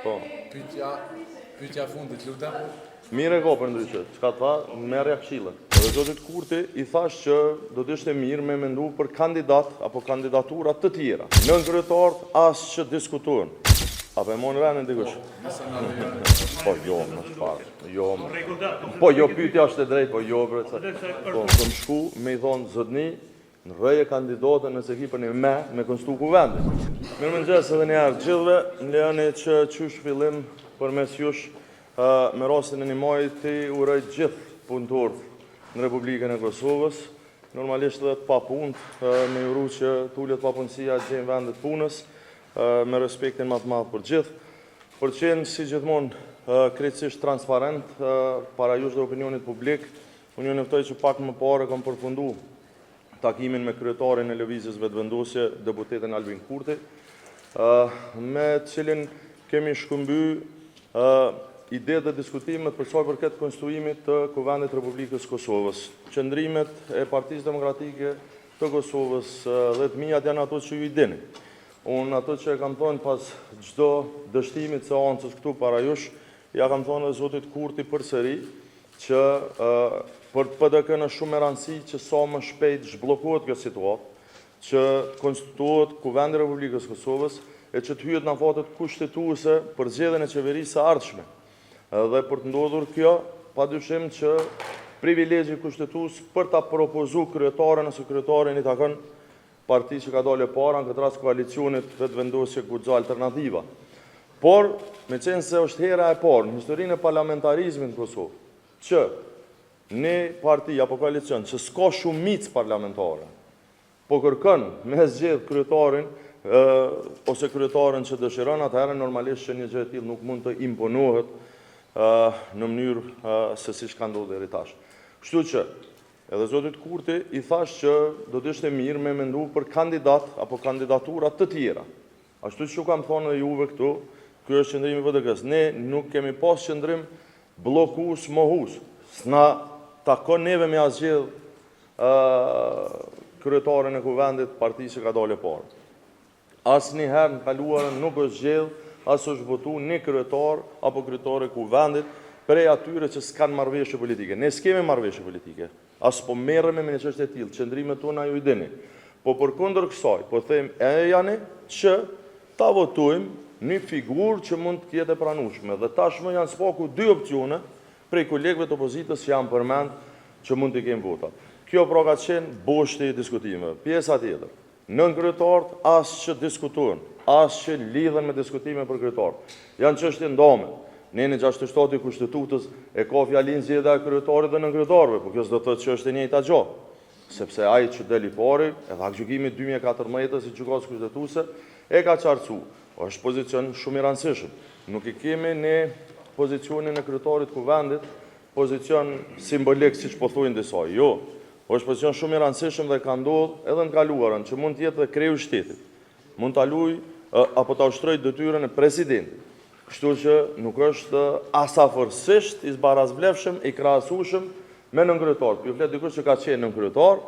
Po. Pyetja fundit, lutem. Mire ko për ndryshe, çka tha, merrja këshillën. Edhe zotit Kurti i thash që do të ishte mirë me mendu për kandidat apo kandidatura të tjera. Nën kryetar as që diskutohen. Apo e mon rënë dikush? Po jo, më çfarë? Jo. Po jo, pyetja është e drejtë, po jo bre. Po më shku me i thonë zotni, në rreje kandidatën nëse ki për një me konstu kuvendit. Mirëmëngjes edhe një herë gjithëve, më lejoni që qysh fillim përmes jush me rastin e një majit të uroj gjithë punëtorët në Republikën e Kosovës, normalisht dhe pa punë, me uru që tullet pa punësia gjenë vendet punës, me respektin më të madh për gjithë, për qenë si gjithmonë krejtësisht transparent para jush dhe opinionit publik. Unë ju njoftoj që pak më parë kam përfundu takimin me kryetarin e lëvizjes vetëvendosje, deputetin Albin Kurti, me cilin kemi shkëmby ide dhe diskutimet për çfarë përket konstruimit të Kuvendit Republikës Kosovës. Qëndrimet e Partisë Demokratike të Kosovës dhe të mijat janë ato që ju i dini. Unë ato që e kam thonë pas çdo dështimit seancës këtu para jush, ja kam thonë dhe zotit Kurti përsëri që për të PDK në shumë e rëndësi që sa më shpejt zhbllokohet kjo situatë, që konstituohet Kuvendi i Republikës Kosovës e që të hyet në fatet kushtetuese për zgjedhjen e qeverisë së ardhshme. Dhe për të ndodhur kjo, padyshim që privilegji kushtetues për ta propozuar kryetaren ose kryetarin i takon partisë që ka dalë para, në këtë rast koalicionit vetëvendosje Guxha Alternativa. Por, me qenë se është hera e parë në historinë e parlamentarizmit në Kosovë, që një parti apo koalicion që s'ka shumicë parlamentare, po kërkon me zgjedh kryetarin ose kryetaren që dëshiron, atëherë normalisht që një gjë e tillë nuk mund të imponohet në mënyrë se si ka ndodhur deri tash. Kështu që edhe zotit Kurti i thash që do të ishte mirë me mendu për kandidat apo kandidatura të tjera. Ashtu që kam thonë dhe juve këtu, ky është qëndrimi i PDK-s. Ne nuk kemi pas qëndrim bllokues mohus. S'na takon neve me asgjë kryetarin e kuvendit partisë që ka dalë parë. Asnjëherë në kaluarën nuk është zgjedh as është votu një kryetar apo kryetare kuvendit prej atyre që s'kanë marrëveshje politike. Ne s'kemi marrëveshje politike, as po merremi me një çështje e tillë, qëndrimet tona ju i dini. Po përkundër kësaj, po them janë që ta votojmë një figurë që mund të jetë e pranueshme. Dhe tashmë janë spaku dy opsione prej kolegëve të opozitës që janë përmend që mund të kemë vota. Kjo pra ka qenë boshti i diskutimeve. Pjesa tjetër, nën kryetarët as që diskutohen, as që lidhen me diskutime për kryetar. Janë çështje ndame. Neni 67 i Kushtetutës e ka fjalin zgjedhja e kryetarit dhe nën kryetarëve, por kjo s'do të thotë që është e njëjta gjë. Sepse ai që deli pari, edhe akgjykimi 2014 si gjykatës kushtetuese e ka qartësuar. Është pozicion shumë i rëndësishëm. Nuk i kemi ne pozicionin e kryetarit kuvendit, pozicion simbolik siç po thonë disa. Jo. Është pozicion shumë i rëndësishëm dhe ka ndodhur edhe në kaluarën që mund të jetë dhe kreu i shtetit. Mund ta luajë apo ta ushtrojë detyrën e presidentit. Kështu që nuk është asafërsisht i zbarazvlefshëm, i krahasueshëm me nënkryetar. Ju flet dikush që ka qenë nënkryetar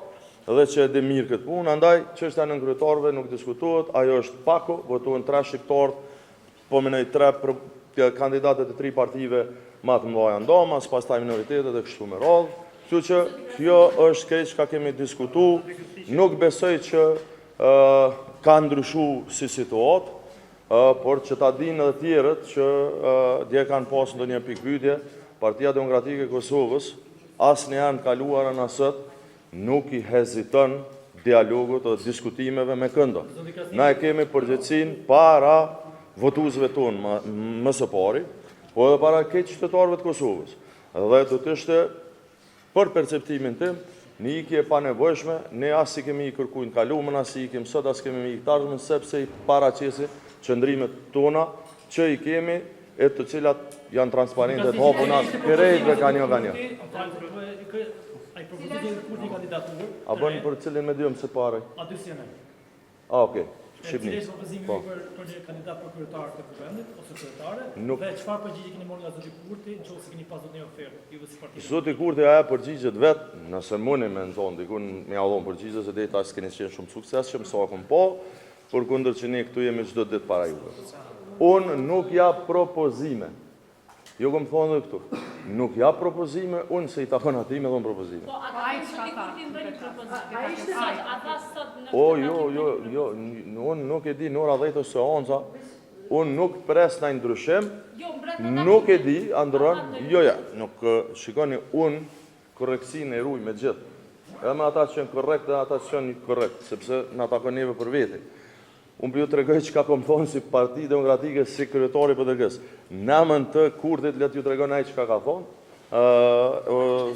dhe që e di mirë këtë punë, andaj çështja e nënkryetarëve nuk diskutohet, ajo është pako, votohen 3 shqiptarë, po menoj 3 kandidatët e 3 partive më të mëdha ndamas, pastaj minoritetet e kështu me radhë. Kështu që kjo është krejt çka kemi diskutuar, nuk besoj që ka ndryshuar si situatë, por që ta dinë edhe tjerët që dje kanë pasur ndonjë pikpyetje, Partia Demokratike e Kosovës asnjëherë në kaluarën asët nuk i heziton dialogut dhe diskutimeve me këndo. Na e kemi përgjegjësinë para votuesve tonë më së pari, po edhe para keq qytetarëve të Kosovës. Dhe do të ishte për perceptimin tim një ikje pa nevojshme, ne as si kemi i kërkuar në kaluamën, as si ikim sot, as kemi i tashmë, sepse i paraqesin qëndrimet tona që i kemi e të cilat janë transparente të hapuna krejt dhe ka një. A bën për cilin me dyëm se pare? Okej. Shqipni. Për një kandidat për kryetar të kuvendit ose kryetare, dhe çfarë përgjigje keni marrë nga zoti Kurti, nëse keni pasur një ofertë, ju si parti? Zoti Kurti ajo përgjigjet vet, nëse mundi me nxon dikun me ia dhon përgjigje se deri tash keni qenë shumë suksesshëm sa akon po, përkundër që ne këtu jemi çdo ditë para juve. Unë nuk jap propozime. Jo kom thonë dhe këtu. Nuk jap propozime, unë se i takon ati me thonë propozime. Po, ata nuk i ndonjë propozime. Ata sot në Jo, unë nuk e di në ora 10 ose 11, unë nuk pres në ndryshim, nuk e di, andron, nuk shikoni unë korreksin e ruj me gjithë. Edhe me ata që janë korrekt dhe ata që janë korrekt, sepse në takon neve për veti. Unë për ju të regoj që ka kom thonë si Parti Demokratike, si kryetari PDK-s. Namën të kurtit, letë ju të regoj nëjë që ka thonë,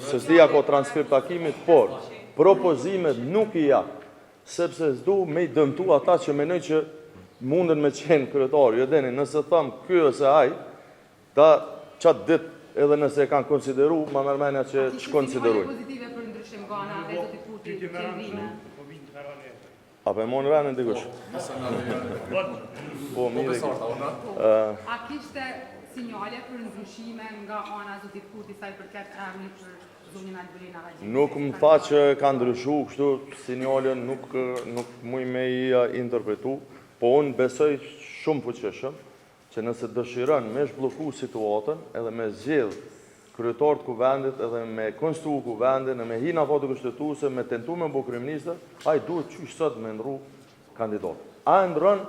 se s'dija ko transkript takimit, por propozimet nuk i japë, sepse s'du me i dëmtu ata që menoj që munden me qenë kryetari. Jo deni, nëse thëmë kjo ose aj, ta qatë dit edhe nëse e kanë konsideru, ma mërmenja që konsideruj. Pozitive për ndryshim gana dhe zotit Kurti qeverime. Apo e monë rënë në dikush? Po, mire. A kishte sinjale për ndryshime nga ana zotit Kurti sa i përket emri për zonjën Albulina Haxhi? Nuk më tha që ka ndryshu kështu sinjale, nuk muj me i interpretu, po unë besoj shumë fuqishëm që nëse dëshiron me shbloku situatën edhe me zgjedh kryetar të kuvendit edhe me konstru kuvendin, me hi në foto kushtetuese, me tentu me bu kryeministër, ai duhet qysh sot me ndru kandidat. A ndron,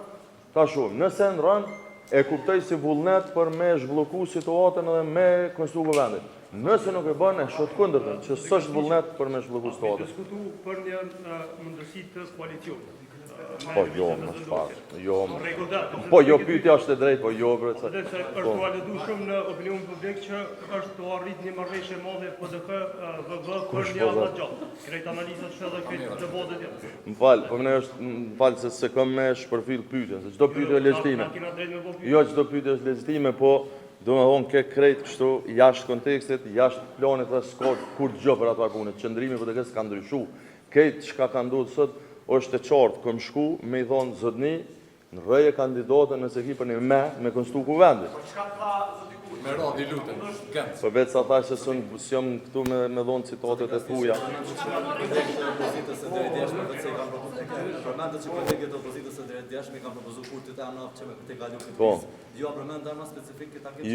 ta shumë, nëse ndron, e kuptoj si vullnet për me zhbloku situatën edhe me konstru kuvendin. Nëse nuk e bën, e shot kundërtën, që s'është vullnet për me zhbloku situatën. Diskutu për një mundësi të koalicionit. Po jo, më shpasë. Po jo, pyetja është e drejtë, po jo, bre. Është të validu shumë në opinion publik që është të arrit një marrëveshje madhe PDK VV për një anë gjatë. Krejt analizat që edhe krejt debatet janë. Më falë se kam me shpërfil pyetjen, se çdo pyetje është legjitime. Jo, çdo pyetje është legjitime, po do me thonë ke krejt kështu jashtë kontekstit, jashtë planit dhe s'ka kur gjë për ato punë. Qëndrimi PDK s'ka ndryshu. Krejt çka ka ndodhur sot është e qartë, këm shku me i thonë zotni, në rëje kandidatën nëse ki për një me konstru kuvendit. Po qka tha zoti Kurti? Me radi lutën, gëndës. Po vetë sa tha që s'jom këtu me thonë citatet e tuja. Opozitës së drejtë djeshme të se i kam propozu përmendet që kolegët opozitës së drejtë djeshme i kam propozu Kurtit e amna që me këtë galu këtë pjesë. Jo a përmend amna specifik këta këtë që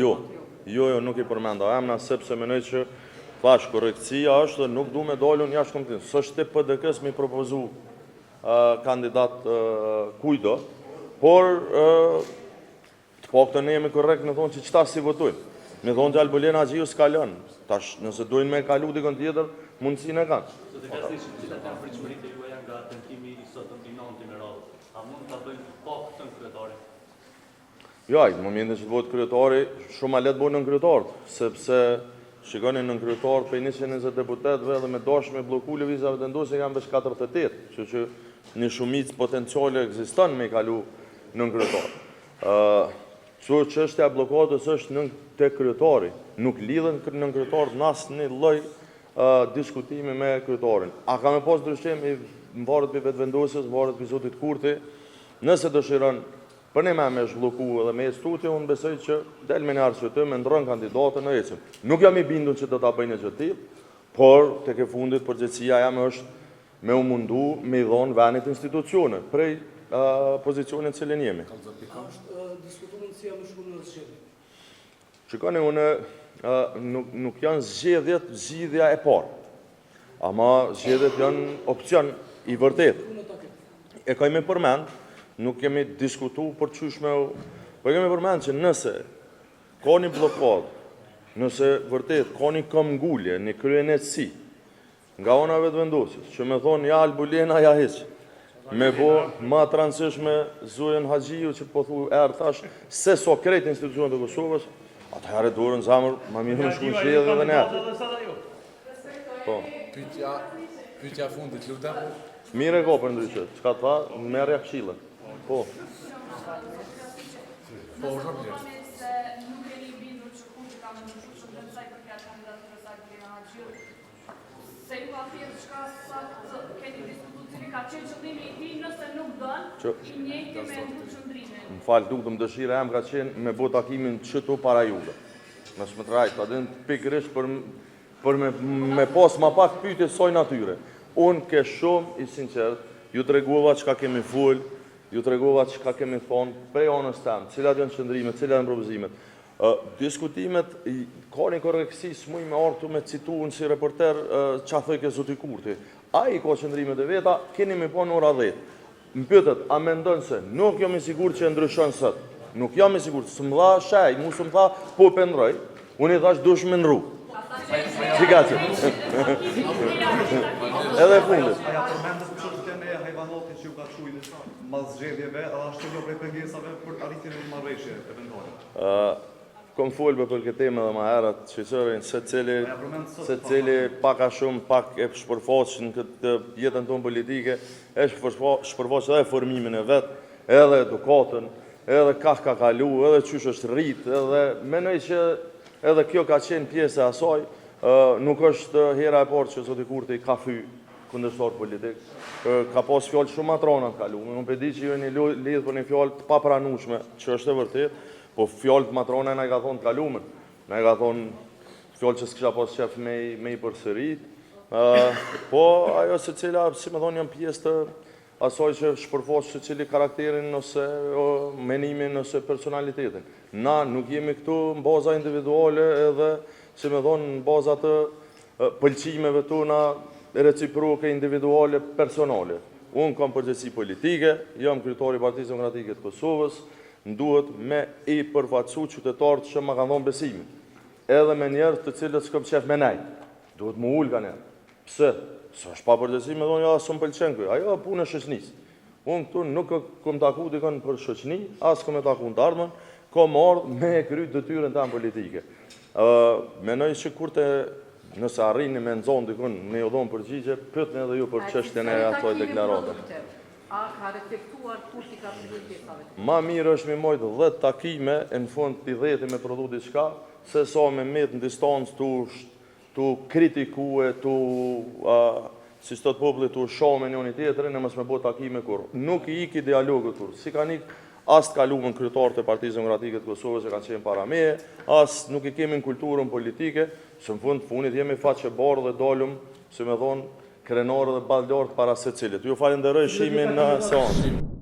Jo, nuk i përmenda amna sepse menoj që thash korrekcia është dhe nuk du me dalun jashtë kompetencës. S'është te PDK-s me propozu kandidat kujdo, por të paktën ne jemi korrekt me thonë që qëta si votojnë. Me thonë që Albulina Haxhiu s'ka lënë. Tash, nëse dojnë me kalu dikon tjetër, mundësinë e kanë. Cilat janë pritshmëritë juaja nga tentimi i sotëm i 9 me radhë? A mund ta bëjnë pa këtë kryetari? Jo, në momentin që të votë kryetari, shumë a letë bëjnë në kryetar, sepse shikoni në kryetar për 120 deputetëve dhe me dashme bloku lëvizjave të vendosje janë veç 48, që një shumicë potenciale ekziston me i kalu në kryetar. Që çështja e bllokatës është në te kryetari, nuk lidhen në kryetar në asnjë lloj diskutimi me kryetarin. A ka me pas ndryshim i mbarët për vetëvendosjes, mbarët për zotit Kurti, nëse dëshiron për ne me zhbloku edhe me stutje, unë besoj që del me një arsye me ndron kandidatën në ecim. Nuk jam i bindur që do ta bëjnë gjë të tillë, por tek e fundit përgjegjësia jam është me u mundu me i dhonë venit institucione prej pozicionin cilin jemi. është diskutuar si janë shkuar në zgjedhje? Shikoni, nuk janë zgjedhja e parë, ama zgjedhjet janë opcion i vërtet. E kemi përmend, nuk kemi diskutu për qyshme, po kemi përmend që nëse ka një blokad, nëse vërtet ka një këmbgulje, një kryenetësi, nga ona vetëvendosjes, që me thonë ja Albulina ja heq, me bo ma transishme Zojen Haxhiu që po thu thash, se so krejt institucionet e Kosovës, atëherë dorën zamër, ma mirë në shku zgjedhje dhe ne. Po. Pyetja fundit, lutem. Mire ko për ndryshe, çka tha, merja këshillën. Po. Po, Robert. Se nuk e një bindur që Kurti ka me ndryshu shumë dhe nësaj përket kandidatës Albulina Haxhiu. Se ju ka thirrë çka sa keni diskutuar cili ka qenë qëllimi i tij nëse nuk dën i njëjti me ndryshë qëndrimin. Më falë, dukëm dëshira em ka qenë me bo takimin qëtu para juve. Nësë më të rajtë, adin pikërisht për me pas ma pak pyetje soj natyre. Unë ke shumë i sinqert, ju të reguava që ka kemi full, ju tregova çka kemi thonë prej anës tem, cilat janë qëndrimet, cilat janë propozimet. Diskutimet, ka një korreksi, s'muj me artu me cituën si reporter qa thëj ke zoti Kurti. A i ka qëndrimet e veta, keni me po në ora 10. Më pyetët, a me ndonë se nuk jam i sigur që e ndryshon sët. Nuk jam i sigur, së më dha shaj, mu së më tha po pëndroj, unë i thash dush me nru. Qika që? Edhe fundit. Aja përmendës çështjen e hajvanotit që ju ka çuajtur mas zgjedhjeve, edhe ashtu një prej pengesave për arritjen e një marrëveshje eventuale. Kom folbe për këtë temë dhe ma herët, shqyqërin, se cili pak a shumë, pak e shpërfaqë në këtë jetën tonë politike, e shpërfaqë edhe formimin e vetë, edhe edukatën, edhe ka kalu, edhe qysh është rritë, edhe menoj që edhe kjo ka qenë pjesë e asaj, nuk është hera e parë që zoti Kurti ka fy kundërshtar politik, ka pas fjallë shumë matrona të kalu, unë përdi që ju një lidhë për një fjallë të papranushme, që është e vërtet, po fjallë të matrona na i ka thonë të kalumen, na i ka thonë fjallë që s'kisha pas qef me i përsërit, po ajo se cila, si me thonë, janë pjesë të asaj që shpërfaqë se cili karakterin ose menimin ose personalitetin. Na nuk jemi këtu në baza individuale edhe, si me thonë, në baza të pëlqimeve tona reciproke, individuale, personale. Unë kam përgjegjësi politike, jam kryetari i Partisë Demokratike të Kosovës, nduhet me i përfaqësu qytetarët që ma kanë dhonë besimin. Edhe me njerë të cilët s'këm qef me nejtë. Duhet mu ullë ka njerë. Pse? Së është pa përgjësi me thonë, ja, së më pëlqen këj. Ajo punë e shëqnis. Unë këtu nuk këm taku dikën për shëqni, asë këm e taku në të ardhmen, kom ardhë me e kry dëtyrën tanë politike. Menoj që kur të nëse arrini me nëzonë dikën me jo dhonë përgjigje, pëtën edhe ju për qështjen e atoj deklaratën. A ka reflektuar Kurti ka përgjigje pjesave? Ma mirë është me mojtë 10 takime, e në fund t'i 10 me prodhu diçka, se sa me metë në distancë t'u kritikue, si së të popullit t'u shome njëni tjetërin, e mësë me bo takime kur. Nuk i iki dialogët kur. Si ka nik, as t'kalu në kryetarët e Partisë Demokratike të Kosovës që kanë qenë para meje, as nuk i kemi në kulturën politike, së në fundit jemi faqe barë dhe dalëm, si me thonë, krenarë dhe baldartë para se cilit. Ju falenderoj shimin në seancë.